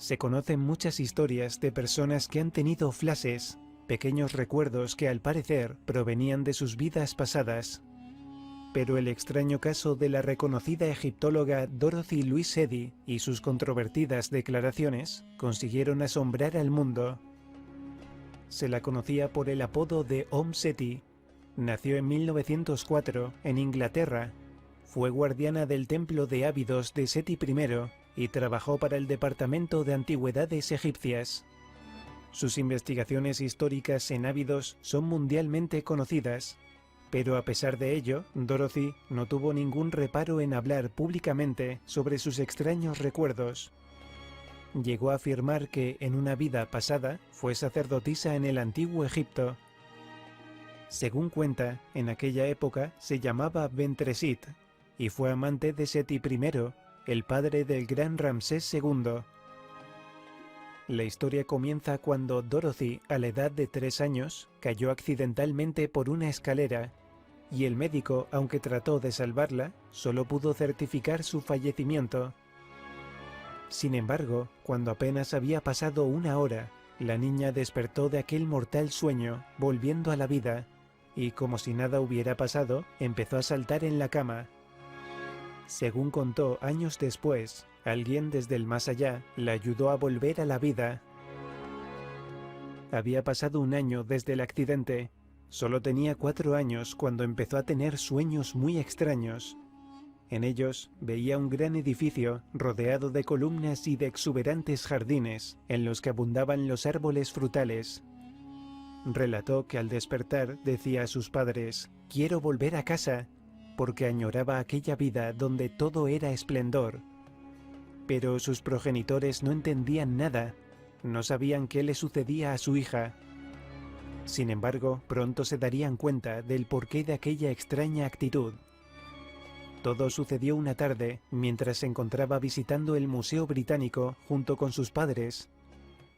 Se conocen muchas historias de personas que han tenido flashes, pequeños recuerdos que al parecer provenían de sus vidas pasadas. Pero el extraño caso de la reconocida egiptóloga Dorothy Louise Eddy y sus controvertidas declaraciones consiguieron asombrar al mundo. Se la conocía por el apodo de Seti. Nació en 1904 en Inglaterra. Fue guardiana del templo de Ábidos de Seti I y trabajó para el Departamento de Antigüedades Egipcias. Sus investigaciones históricas en Ábidos son mundialmente conocidas, pero a pesar de ello, Dorothy no tuvo ningún reparo en hablar públicamente sobre sus extraños recuerdos. Llegó a afirmar que en una vida pasada fue sacerdotisa en el antiguo Egipto. Según cuenta, en aquella época se llamaba Bentresit y fue amante de Seti I, el padre del gran Ramsés II. La historia comienza cuando Dorothy, a la edad de 3 años, cayó accidentalmente por una escalera, y el médico, aunque trató de salvarla, solo pudo certificar su fallecimiento. Sin embargo, cuando apenas había pasado 1 hora, la niña despertó de aquel mortal sueño, volviendo a la vida, y como si nada hubiera pasado, empezó a saltar en la cama. Según contó años después, alguien desde el más allá la ayudó a volver a la vida. Había pasado 1 año desde el accidente. Solo tenía 4 años cuando empezó a tener sueños muy extraños. En ellos veía un gran edificio rodeado de columnas y de exuberantes jardines en los que abundaban los árboles frutales. Relató que al despertar decía a sus padres: «Quiero volver a casa», porque añoraba aquella vida donde todo era esplendor. Pero sus progenitores no entendían nada, no sabían qué le sucedía a su hija. Sin embargo, pronto se darían cuenta del porqué de aquella extraña actitud. Todo sucedió una tarde, mientras se encontraba visitando el Museo Británico junto con sus padres.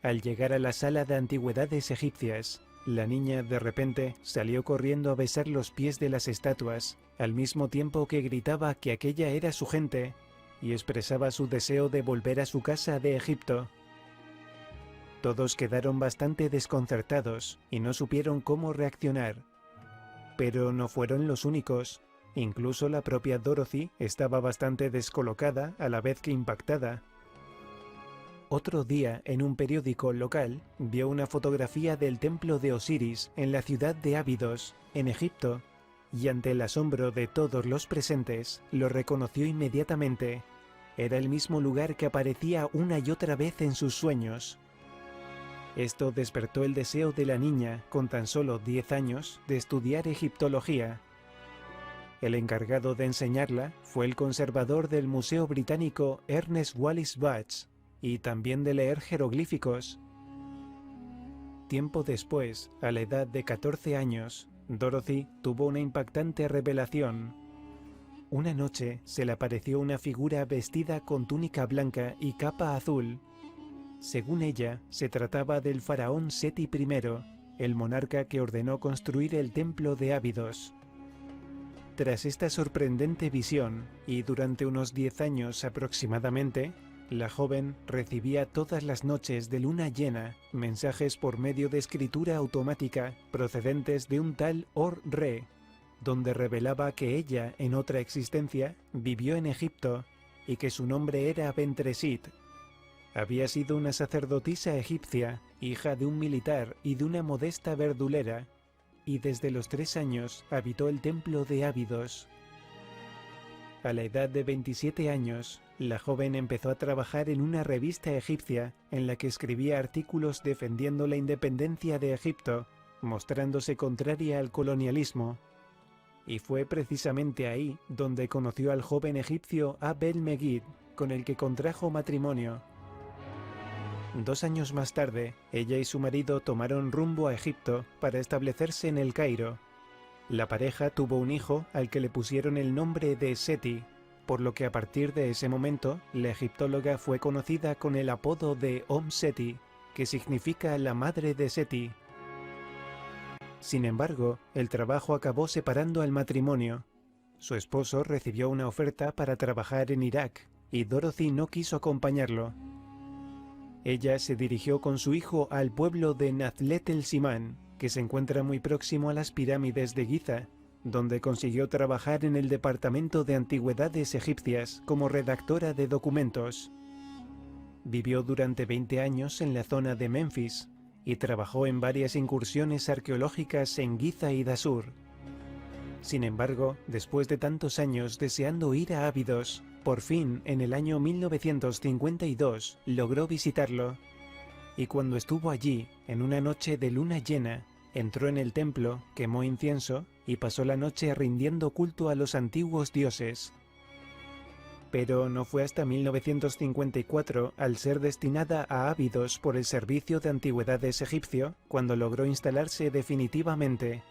Al llegar a la sala de antigüedades egipcias, la niña de repente salió corriendo a besar los pies de las estatuas, al mismo tiempo que gritaba que aquella era su gente, y expresaba su deseo de volver a su casa de Egipto. Todos quedaron bastante desconcertados y no supieron cómo reaccionar. Pero no fueron los únicos. Incluso la propia Dorothy estaba bastante descolocada a la vez que impactada. Otro día, en un periódico local, vio una fotografía del templo de Osiris en la ciudad de Ábidos, en Egipto, y ante el asombro de todos los presentes, lo reconoció inmediatamente. Era el mismo lugar que aparecía una y otra vez en sus sueños. Esto despertó el deseo de la niña, con tan solo 10 años, de estudiar egiptología. El encargado de enseñarla fue el conservador del Museo Británico Ernest Wallis Budge, y también de leer jeroglíficos. Tiempo después, a la edad de 14 años, Dorothy tuvo una impactante revelación. Una noche se le apareció una figura vestida con túnica blanca y capa azul. Según ella, se trataba del faraón Seti I, el monarca que ordenó construir el templo de Ábidos. Tras esta sorprendente visión, y durante unos 10 años aproximadamente, la joven recibía todas las noches de luna llena mensajes por medio de escritura automática procedentes de un tal Or-Re, donde revelaba que ella, en otra existencia, vivió en Egipto y que su nombre era Bentresit. Había sido una sacerdotisa egipcia, hija de un militar y de una modesta verdulera, y desde los 3 años habitó el templo de Ábidos. A la edad de 27 años, la joven empezó a trabajar en una revista egipcia en la que escribía artículos defendiendo la independencia de Egipto, mostrándose contraria al colonialismo. Y fue precisamente ahí donde conoció al joven egipcio Abel Megid, con el que contrajo matrimonio. 2 años más tarde, ella y su marido tomaron rumbo a Egipto para establecerse en El Cairo. La pareja tuvo un hijo al que le pusieron el nombre de Seti, por lo que a partir de ese momento, la egiptóloga fue conocida con el apodo de Seti, que significa la madre de Seti. Sin embargo, el trabajo acabó separando al matrimonio. Su esposo recibió una oferta para trabajar en Irak, y Dorothy no quiso acompañarlo. Ella se dirigió con su hijo al pueblo de Nazlet el Simán, que se encuentra muy próximo a las pirámides de Giza, donde consiguió trabajar en el departamento de antigüedades egipcias como redactora de documentos. Vivió durante 20 años en la zona de Memphis y trabajó en varias incursiones arqueológicas en Giza y Dasur. Sin embargo, después de tantos años deseando ir a Abidos, por fin, en el año 1952, logró visitarlo. Y cuando estuvo allí, en una noche de luna llena, entró en el templo, quemó incienso y pasó la noche rindiendo culto a los antiguos dioses. Pero no fue hasta 1954, al ser destinada a Abidos por el Servicio de Antigüedades egipcio, cuando logró instalarse definitivamente.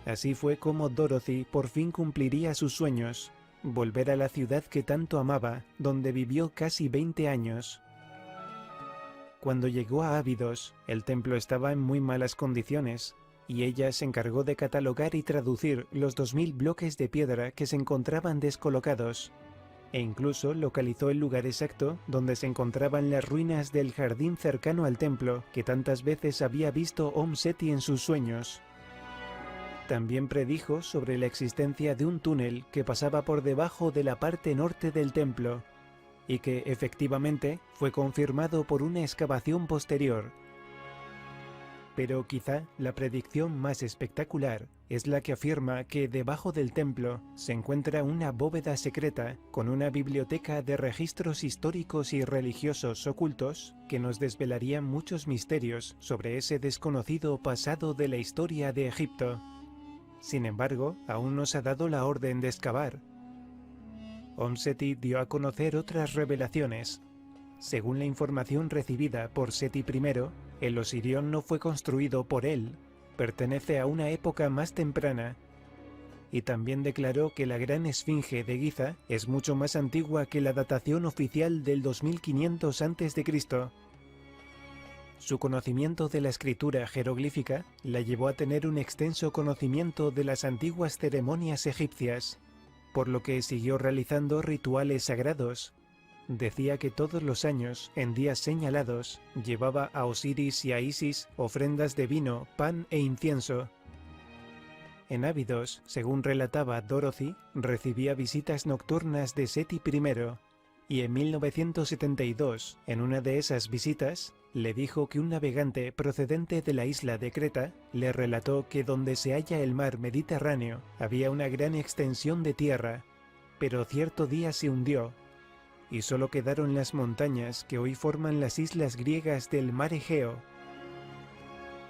Así fue como Dorothy por fin cumpliría sus sueños, volver a la ciudad que tanto amaba, donde vivió casi 20 años. Cuando llegó a Abidos, el templo estaba en muy malas condiciones, y ella se encargó de catalogar y traducir los 2000 bloques de piedra que se encontraban descolocados, e incluso localizó el lugar exacto donde se encontraban las ruinas del jardín cercano al templo que tantas veces había visto Om Seti en sus sueños. También predijo sobre la existencia de un túnel que pasaba por debajo de la parte norte del templo, y que efectivamente fue confirmado por una excavación posterior. Pero quizá la predicción más espectacular es la que afirma que debajo del templo se encuentra una bóveda secreta con una biblioteca de registros históricos y religiosos ocultos que nos desvelarían muchos misterios sobre ese desconocido pasado de la historia de Egipto. Sin embargo, aún no se ha dado la orden de excavar. Om Seti dio a conocer otras revelaciones. Según la información recibida por Seti I, el Osirión no fue construido por él, pertenece a una época más temprana, y también declaró que la Gran Esfinge de Giza es mucho más antigua que la datación oficial del 2500 a.C. Su conocimiento de la escritura jeroglífica la llevó a tener un extenso conocimiento de las antiguas ceremonias egipcias, por lo que siguió realizando rituales sagrados. Decía que todos los años, en días señalados, llevaba a Osiris y a Isis ofrendas de vino, pan e incienso. En Abidos, según relataba Dorothy, recibía visitas nocturnas de Seti I, y en 1972, en una de esas visitas, le dijo que un navegante procedente de la isla de Creta le relató que donde se halla el mar Mediterráneo había una gran extensión de tierra, pero cierto día se hundió, y solo quedaron las montañas que hoy forman las islas griegas del mar Egeo.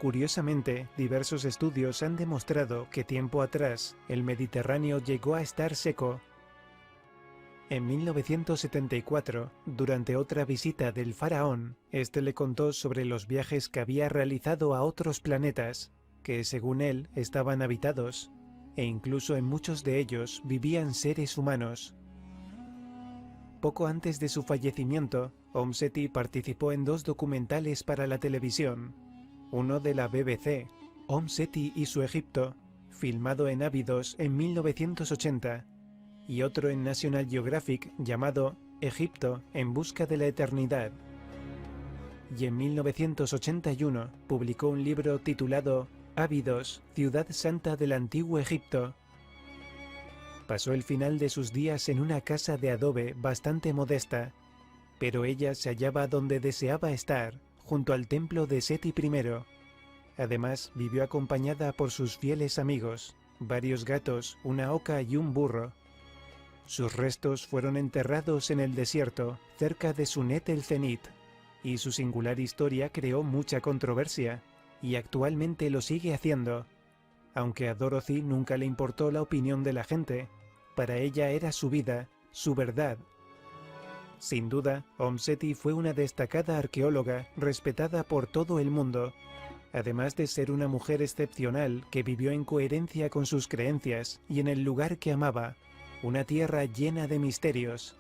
Curiosamente, diversos estudios han demostrado que tiempo atrás el Mediterráneo llegó a estar seco. En 1974, durante otra visita del faraón, este le contó sobre los viajes que había realizado a otros planetas, que según él estaban habitados, e incluso en muchos de ellos vivían seres humanos. Poco antes de su fallecimiento, Om Seti participó en 2 documentales para la televisión, uno de la BBC, Om Seti y su Egipto, filmado en Abidos en 1980, y otro en National Geographic llamado Egipto en busca de la eternidad. Y en 1981 publicó un libro titulado Abidos, Ciudad Santa del Antiguo Egipto. Pasó el final de sus días en una casa de adobe bastante modesta, pero ella se hallaba donde deseaba estar, junto al templo de Seti I. Además, vivió acompañada por sus fieles amigos, varios gatos, una oca y un burro. Sus restos fueron enterrados en el desierto, cerca de Sunet el Zenit, y su singular historia creó mucha controversia, y actualmente lo sigue haciendo. Aunque a Dorothy nunca le importó la opinión de la gente, para ella era su vida, su verdad. Sin duda, Om Seti fue una destacada arqueóloga respetada por todo el mundo, además de ser una mujer excepcional que vivió en coherencia con sus creencias y en el lugar que amaba, una tierra llena de misterios.